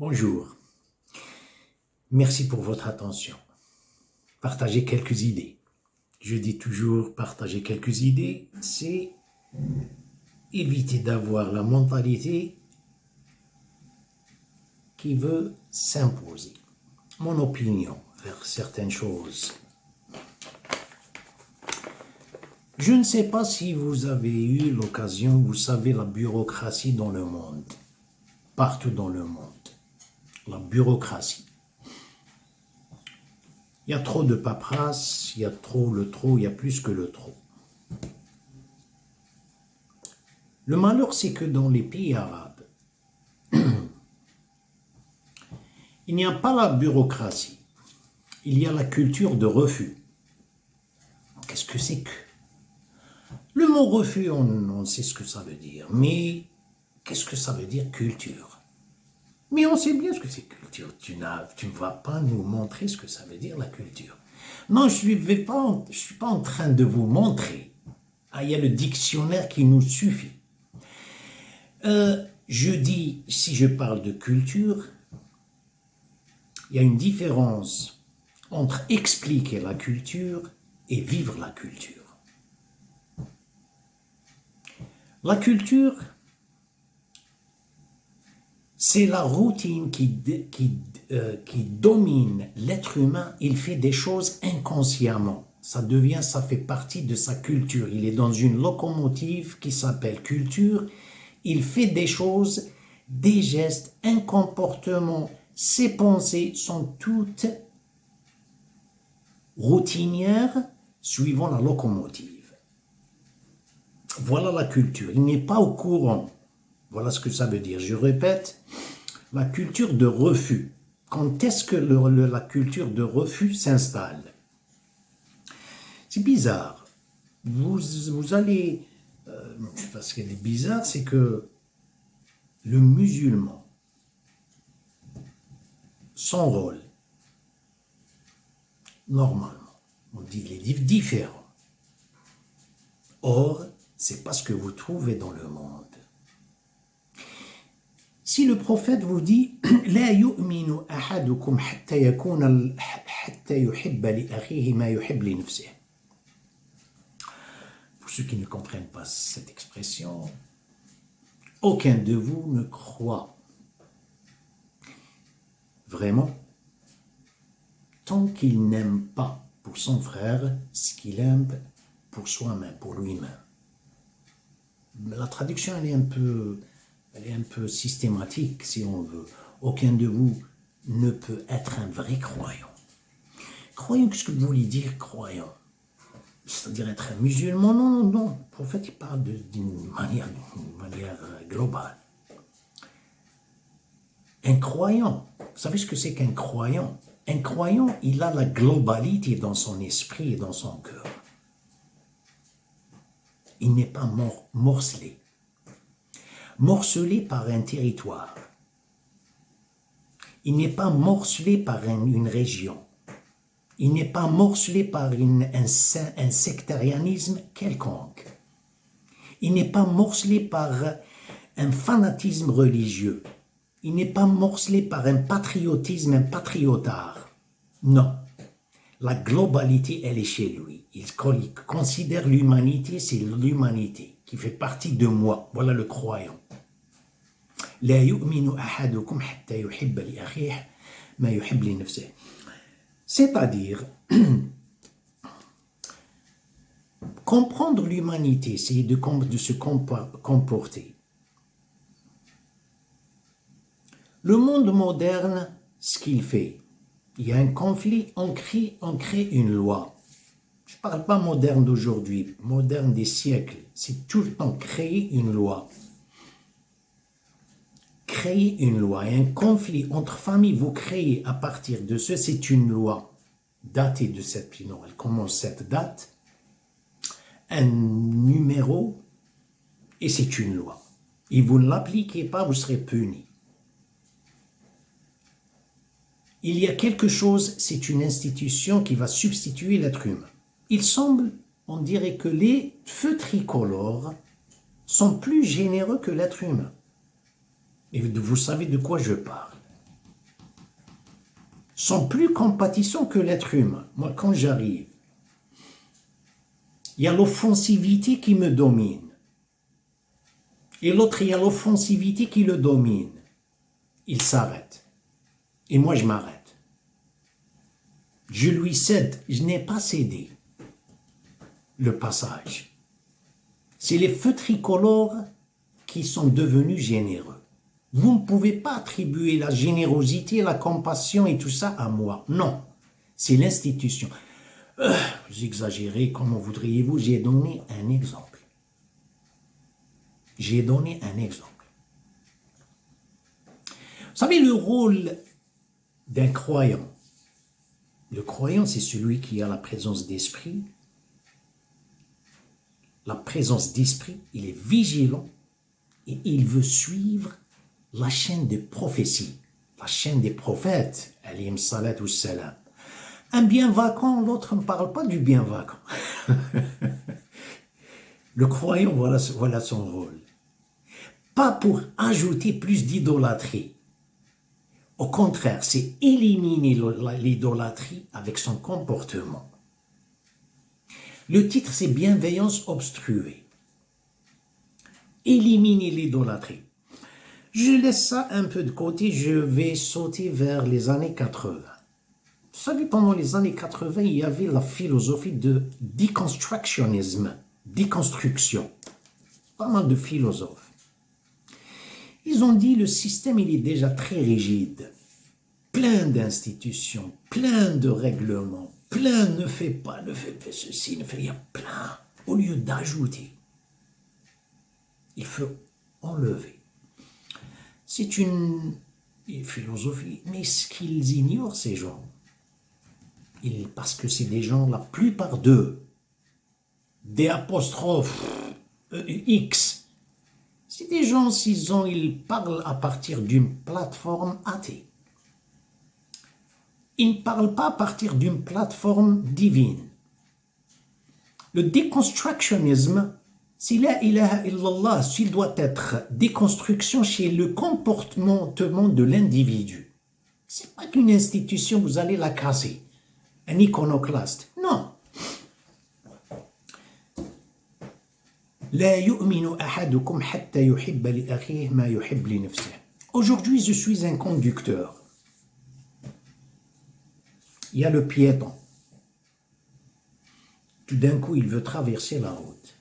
Bonjour, merci pour votre attention. Partagez quelques idées. Je dis toujours partager quelques idées, c'est éviter d'avoir la mentalité qui veut s'imposer. Mon opinion vers certaines choses. Je ne sais pas si vous avez eu l'occasion, vous savez la bureaucratie dans le monde, partout dans le monde. La bureaucratie. Il y a trop de paperasse, il y a trop, il y a plus que le trop. Le malheur, c'est que dans les pays arabes, il n'y a pas la bureaucratie, il y a la culture de refus. Qu'est-ce que c'est que? Le mot refus, on sait ce que ça veut dire, mais qu'est-ce que ça veut dire culture? Mais on sait bien ce que c'est culture. Tu ne vas pas nous montrer ce que ça veut dire la culture. Non, je ne suis pas en train de vous montrer. Ah, il y a le dictionnaire qui nous suffit. Je dis, si je parle de culture, il y a une différence entre expliquer la culture et vivre la culture. La culture, c'est la routine qui domine l'être humain. Il fait des choses inconsciemment. Ça fait partie de sa culture. Il est dans une locomotive qui s'appelle culture. Il fait des choses, des gestes, un comportement. Ses pensées sont toutes routinières suivant la locomotive. Voilà la culture. Il n'est pas au courant. Voilà ce que ça veut dire. Je répète, la culture de refus. Quand est-ce que la culture de refus s'installe? C'est bizarre. Vous allez... ce qui est bizarre, c'est que le musulman, son rôle, normalement, on dit il est différent. Or, c'est pas ce que vous trouvez dans le monde. Si le prophète vous dit لا يؤمن أحدكم حتى يحب لأخيه ما يحب لنفسه. Pour ceux qui ne comprennent pas cette expression, aucun de vous ne croit vraiment tant qu'il n'aime pas pour son frère ce qu'il aime pour soi-même, pour lui-même. La traduction, elle est un peu systématique, si on veut. Aucun de vous ne peut être un vrai croyant. Croyant, qu'est-ce que vous voulez dire croyant? C'est-à-dire être un musulman? Non, non. Le prophète, il parle d'une manière globale. Un croyant, vous savez ce que c'est qu'un croyant? Un croyant, il a la globalité dans son esprit et dans son cœur. Il n'est pas morcelé. Morcelé par un territoire. Il n'est pas morcelé par une région. Il n'est pas morcelé par un sectarianisme quelconque. Il n'est pas morcelé par un fanatisme religieux. Il n'est pas morcelé par un patriotisme, un patriotard. Non. La globalité, elle est chez lui. Il considère l'humanité, c'est l'humanité qui fait partie de moi. Voilà le croyant. لا يؤمن أحدكم حتى يحب لأخيه ما يحب لنفسه. C'est-à-dire, comprendre l'humanité, c'est de se comporter. Le monde moderne, ce qu'il fait, il y a un conflit, on crée une loi. Je ne parle pas moderne d'aujourd'hui, moderne des siècles. C'est tout le temps créer une loi. Créer une loi et un conflit entre familles, vous créez à partir de ce, c'est une loi datée de cette, non, elle commence cette date, un numéro, et c'est une loi. Et vous ne l'appliquez pas, vous serez puni. Il y a quelque chose, c'est une institution qui va substituer l'être humain. Il semble, on dirait que les feux tricolores sont plus généreux que l'être humain. Et vous savez de quoi je parle. sont plus compatissants que l'être humain. Moi, quand j'arrive, il y a l'offensivité qui me domine. Et l'autre, il y a l'offensivité qui le domine. Il s'arrête. Et moi, je m'arrête. Je lui cède. Je n'ai pas cédé le passage. C'est les feux tricolores qui sont devenus généreux. Vous ne pouvez pas attribuer la générosité, la compassion et tout ça à moi. Non, c'est l'institution. Vous exagérez, comment voudriez-vous? J'ai donné un exemple. J'ai donné un exemple. Vous savez, le rôle d'un croyant. Le croyant, c'est celui qui a la présence d'esprit. La présence d'esprit, il est vigilant et il veut suivre la chaîne des prophéties, la chaîne des prophètes, alayhim salatu wassalam. Un bien vacant, l'autre ne parle pas du bien vacant. Le croyant, voilà son rôle. Pas pour ajouter plus d'idolâtrie. Au contraire, c'est éliminer l'idolâtrie avec son comportement. Le titre, c'est Bienveillance obstruée. Éliminer l'idolâtrie. Je laisse ça un peu de côté, je vais sauter vers les années 80. Vous savez, pendant les années 80, il y avait la philosophie de deconstructionnisme, déconstruction. Pas mal de philosophes. Ils ont dit le système, il est déjà très rigide. Plein d'institutions, plein de règlements, plein ne fait pas, ne fait pas ceci, ne fait rien, plein. Au lieu d'ajouter, il faut enlever. C'est une philosophie, mais ce qu'ils ignorent, ces gens, parce que c'est des gens, la plupart d'eux, des apostrophes, X, c'est des gens, ils parlent à partir d'une plateforme athée. Ils ne parlent pas à partir d'une plateforme divine. Le déconstructionnisme, s'il la ilaha illallah, s'il doit être déconstruction chez le comportement de l'individu. Ce n'est pas qu'une institution, vous allez la casser. Un iconoclaste. Non. Aujourd'hui, je suis un conducteur. Il y a le piéton. Tout d'un coup, il veut traverser la route.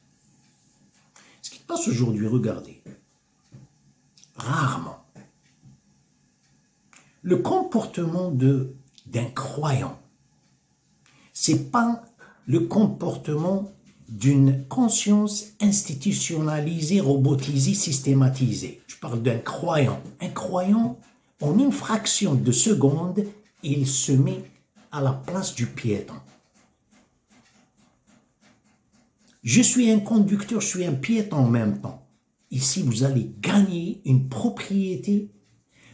Ce qui se passe aujourd'hui, regardez. Rarement. Le comportement d'un croyant, c'est pas le comportement d'une conscience institutionnalisée, robotisée, systématisée. Je parle d'un croyant. Un croyant, en une fraction de seconde, il se met à la place du piéton. Je suis un conducteur, je suis un piéton en même temps. Ici, vous allez gagner une propriété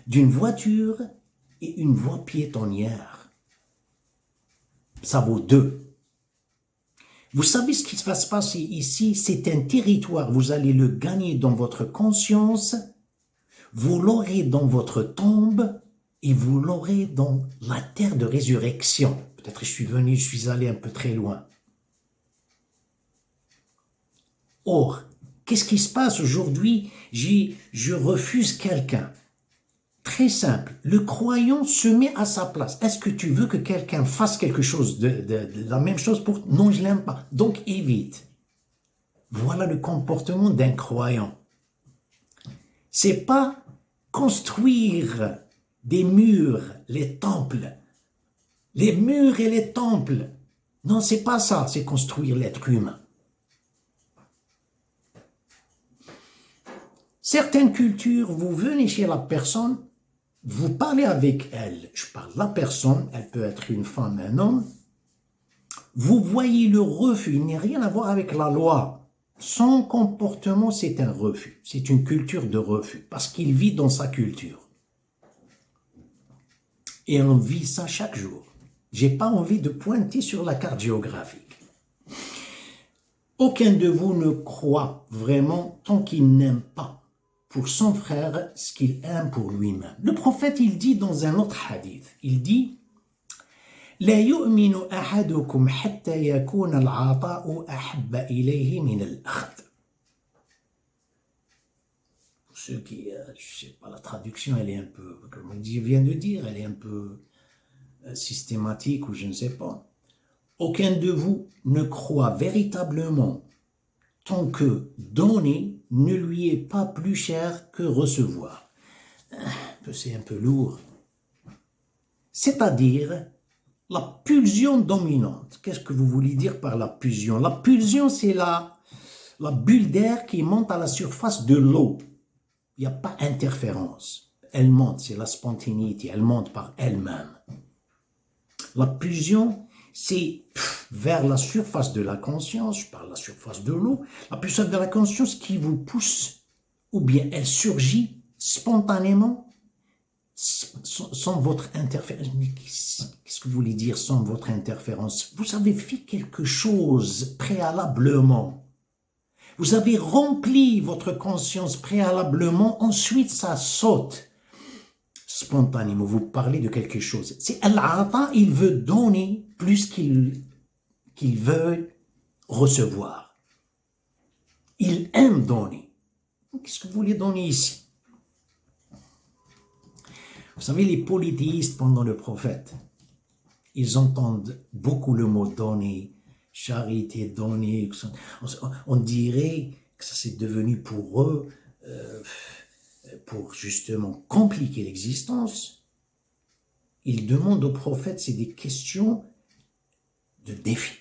d'une voiture et une voie piétonnière. Ça vaut 2. Vous savez ce qui va se passer ici? C'est un territoire. Vous allez le gagner dans votre conscience, vous l'aurez dans votre tombe et vous l'aurez dans la terre de résurrection. Peut-être je suis allé un peu très loin. Or, qu'est-ce qui se passe aujourd'hui? Je refuse quelqu'un. Très simple, le croyant se met à sa place. Est-ce que tu veux que quelqu'un fasse quelque chose de la même chose pour... Non, je l'aime pas. Donc, évite. Voilà le comportement d'un croyant. C'est pas construire des murs, les temples. Les murs et les temples. Non, c'est pas ça, c'est construire l'être humain. Certaines cultures, vous venez chez la personne, vous parlez avec elle, je parle de la personne, elle peut être une femme, un homme, vous voyez le refus, il n'a rien à voir avec la loi. Son comportement, c'est un refus, c'est une culture de refus, parce qu'il vit dans sa culture. Et on vit ça chaque jour. J'ai pas envie de pointer sur la carte géographique. Aucun de vous ne croit vraiment tant qu'il n'aime pas pour son frère ce qu'il aime pour lui-même. Le prophète, il dit dans un autre hadith, il dit لا يؤمن أحدكم حتى يكون العطاء أحب إليه من الأخذ. Ceux qui, je sais pas, la traduction, elle est un peu, comme je viens de dire, elle est un peu systématique ou je ne sais pas. Aucun de vous ne croit véritablement tant que donner ne lui est pas plus cher que recevoir. C'est un peu lourd. C'est-à-dire la pulsion dominante. Qu'est-ce que vous voulez dire par la pulsion? La pulsion, c'est la bulle d'air qui monte à la surface de l'eau. Il n'y a pas d'interférence. Elle monte, c'est la spontanéité, elle monte par elle-même. La pulsion, c'est vers la surface de la conscience, je parle de la surface de l'eau, la surface de la conscience qui vous pousse, ou bien elle surgit spontanément, sans votre interférence. Mais qu'est-ce que vous voulez dire sans votre interférence? Vous avez fait quelque chose préalablement. Vous avez rempli votre conscience préalablement, ensuite ça saute spontanément. Vous parlez de quelque chose. C'est Al-Ata, il veut donner plus qu'il veut recevoir. Il aime donner. Qu'est-ce que vous voulez donner ici? Vous savez, les polythéistes pendant le prophète, ils entendent beaucoup le mot donner, charité, donner. On dirait que ça s'est devenu pour eux, pour justement compliquer l'existence. Ils demandent au prophète, c'est des questions de défi.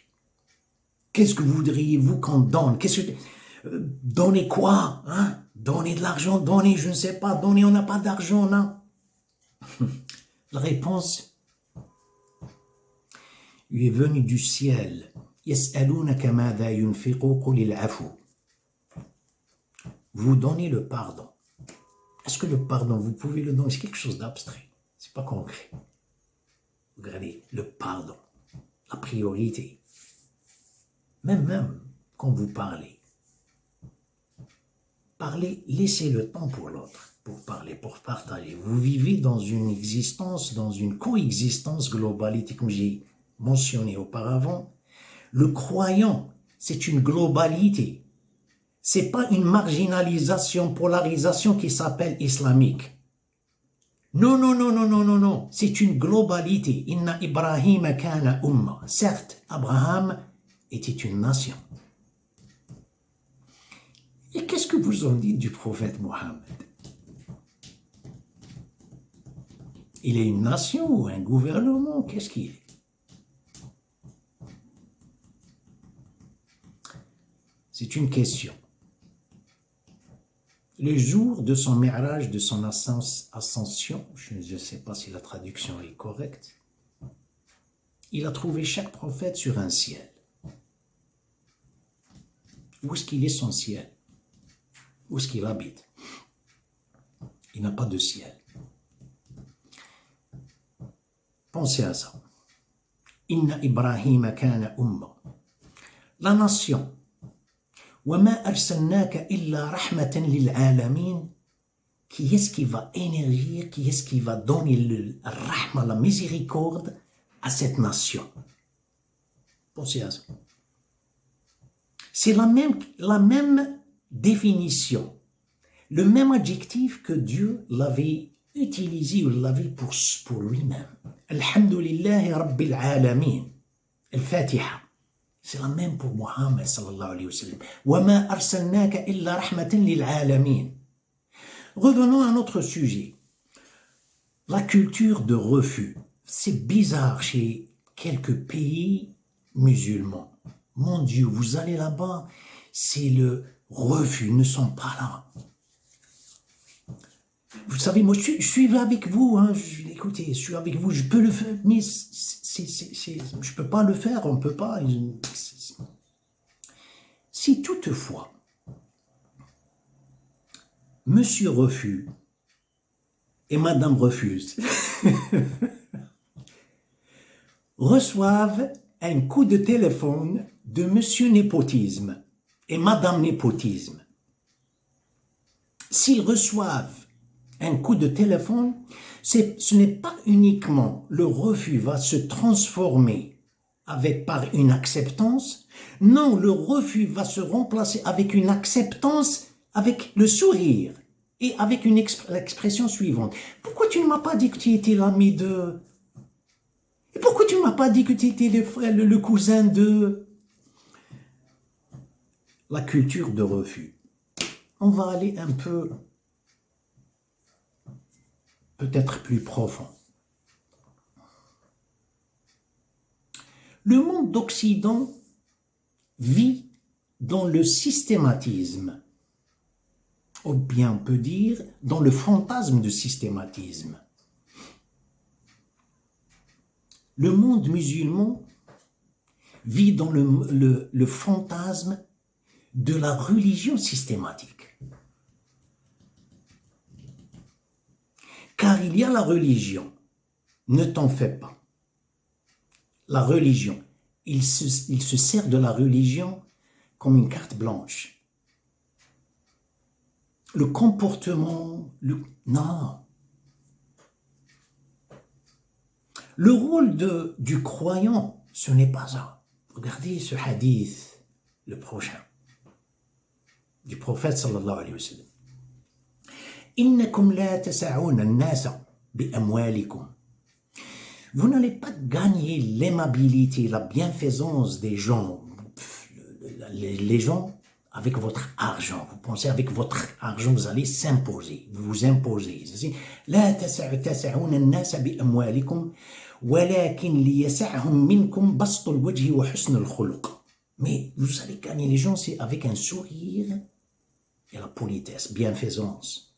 Qu'est-ce que voudriez-vous qu'on donne? Donner quoi, hein? Donner de l'argent, donner, je ne sais pas, donner, on n'a pas d'argent, non? La réponse lui est venue du ciel. Vous donnez le pardon. Est-ce que le pardon, vous pouvez le donner? C'est quelque chose d'abstrait, c'est pas concret. Regardez, le pardon, la priorité. Même quand vous parlez, laissez le temps pour l'autre, pour parler, pour partager. Vous vivez dans une existence, dans une coexistence globalité, comme j'ai mentionné auparavant. Le croyant, c'est une globalité. C'est pas une marginalisation, polarisation qui s'appelle islamique. Non. C'est une globalité. Inna Ibrahim kana umma. Certes, Abraham était une nation. Et qu'est-ce que vous en dites du prophète Mohammed? Il est une nation ou un gouvernement? Qu'est-ce qu'il est? C'est une question. Le jour de son mi'raj, de son ascension, je ne sais pas si la traduction est correcte, il a trouvé chaque prophète sur un ciel. Où est-ce qu'il est son ciel? Où est-ce qu'il habite? Il n'a pas de ciel. Pensez à ça. Inna Ibrahim kana umma. La nation. وَمَا أَرْسَلْنَاكَ إِلَّا رَحْمَةً لِلْعَالَمِينَ. Qui est-ce qui va énergier, qui est-ce qui va donner le rahma, la miséricorde à cette nation? Pensez à ça. C'est la même définition, le même adjectif que Dieu l'avait utilisé ou l'avait pour lui-même. Alhamdulillahi Rabbil Alamin. Al-Fatiha. C'est la même pour Mohammed sallallahu alayhi wa sallam. وَمَا أَرْسَلْنَاكَ إِلَّا رَحْمَةً لِلْعَالَمِينَ. Revenons à notre sujet. La culture de refus. C'est bizarre chez quelques pays musulmans. Mon Dieu, vous allez là-bas, c'est le refus, ils ne sont pas là. Vous savez, moi, je suis avec vous, hein, écoutez, je suis avec vous, je peux le faire, mais je peux pas le faire, on peut pas. Si toutefois, Monsieur refuse et Madame refuse, reçoivent un coup de téléphone de Monsieur Népotisme et Madame Népotisme. S'ils reçoivent un coup de téléphone, ce n'est pas uniquement le refus va se transformer par une acceptance, non, le refus va se remplacer avec une acceptance, avec le sourire et avec l'expression suivante. Pourquoi tu ne m'as pas dit que tu étais l'ami de... Et pourquoi tu ne m'as pas dit que tu étais le cousin de... La culture de refus. On va aller un peu, peut-être plus profond. Le monde d'Occident vit dans le systématisme, ou bien on peut dire dans le fantasme de systématisme. Le monde musulman vit dans le fantasme de la religion systématique. Car il y a la religion, ne t'en fais pas. La religion, il se sert de la religion comme une carte blanche. Le comportement, non. Le rôle du croyant, ce n'est pas ça. Regardez ce hadith, le prochain, du prophète sallallahu alayhi wa sallam. Innakum la tasa'un an-nasa bi amwalikum. Vous n'allez pas gagner l'aimabilité, la bienfaisance des gens, les gens avec votre argent. Vous pensez avec votre argent, vous allez s'imposer, vous vous imposez. La tasa'un an-nasa bi amwalikum walakin liyasa'hum minkum bastul wajhi wa husn al-khuluq. Mais vous allez gagner les gens, c'est avec un sourire et la politesse, bienfaisance.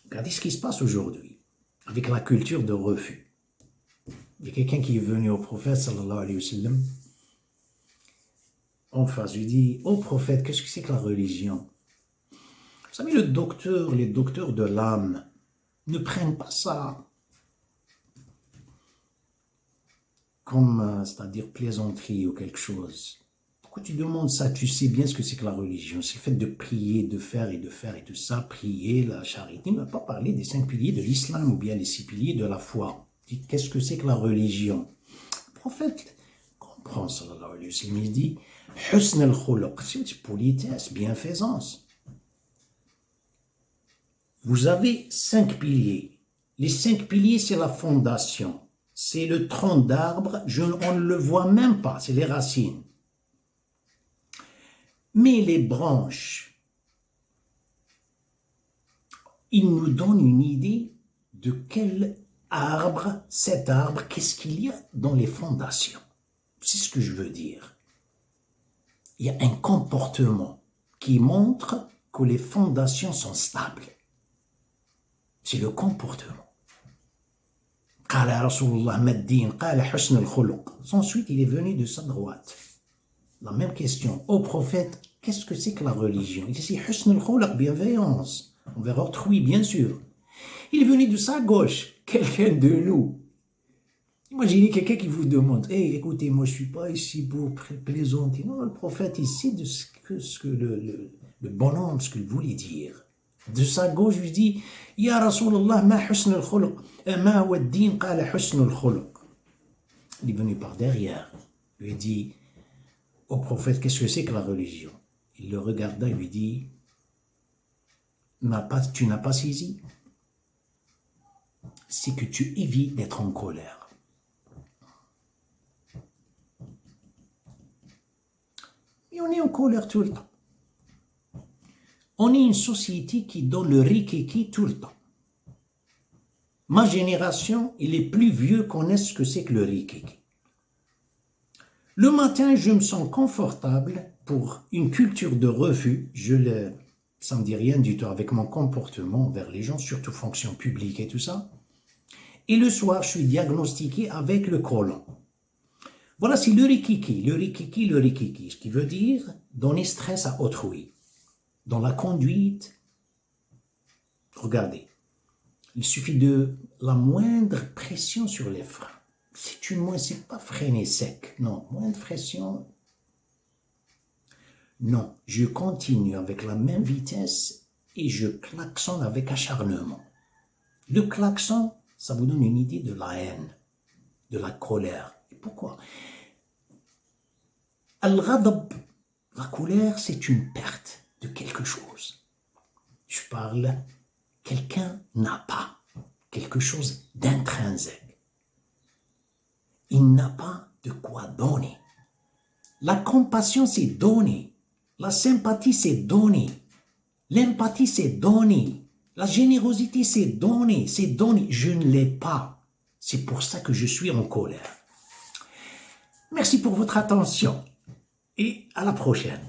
Regardez ce qui se passe aujourd'hui avec la culture de refus. Il y a quelqu'un qui est venu au prophète sallallahu alayhi wa sallam. En face, je lui dis, ô prophète, qu'est-ce que c'est que la religion? Vous savez, les docteurs de l'âme ne prennent pas ça comme, c'est-à-dire plaisanterie ou quelque chose. Pourquoi tu demandes ça? Tu sais bien ce que c'est que la religion. C'est le fait de prier, de faire et de ça, prier, la charité. On ne va pas parler des 5 piliers de l'islam ou bien les 6 piliers de la foi. Qu'est-ce que c'est que la religion? Le prophète comprend, sallallahu alayhi wa sallam, il dit husn al-khuluq, c'est politesse, bienfaisance. Vous avez 5 piliers. Les 5 piliers, c'est la fondation. C'est le tronc d'arbre, on ne le voit même pas, c'est les racines. Mais les branches, ils nous donnent une idée de quel arbre, cet arbre, qu'est-ce qu'il y a dans les fondations. C'est ce que je veux dire. Il y a un comportement qui montre que les fondations sont stables. C'est le comportement. Ensuite, il est venu de sa droite. La même question au prophète, qu'est-ce que c'est que la religion? Il dit husn al-khuluq, bienveillance envers autrui, bien sûr. Il est venu de sa gauche, quelqu'un de nous. Imaginez quelqu'un qui vous demande, hey, écoutez, moi je ne suis pas ici pour plaisanter. Non, le prophète ici de ce que le bonhomme, ce qu'il voulait dire. De sa gauche, je lui dis, Ya Rasulallah, ma husn al-khuluq, ma huwa ad-din, qala husn al-khuluq. Il est venu par derrière, il lui dit, au prophète, qu'est-ce que c'est que la religion? Il le regarda et lui dit, tu n'as pas saisi? C'est que tu évites d'être en colère. Et on est en colère tout le temps. On est une société qui donne le rikiki tout le temps. Ma génération et les plus vieux connaissent ce que c'est que le rikiki. Le matin, je me sens confortable pour une culture de refus. Ça ne me dit rien du tout avec mon comportement envers les gens, surtout fonction publique et tout ça. Et le soir, je suis diagnostiqué avec le côlon. Voilà, c'est le rikiki, ce qui veut dire donner stress à autrui. Dans la conduite, regardez, il suffit de la moindre pression sur les freins. C'est pas freiner sec, non, moindre pression. Non, je continue avec la même vitesse et je klaxonne avec acharnement. Le klaxon, ça vous donne une idée de la haine, de la colère. Et pourquoi? Al-ghadab, la colère, c'est une perte de quelque chose. Je parle, quelqu'un n'a pas quelque chose d'intrinsèque. Il n'a pas de quoi donner. La compassion, c'est donner. La sympathie, c'est donner. L'empathie, c'est donner. La générosité, c'est donner. C'est donner. Je ne l'ai pas. C'est pour ça que je suis en colère. Merci pour votre attention et à la prochaine.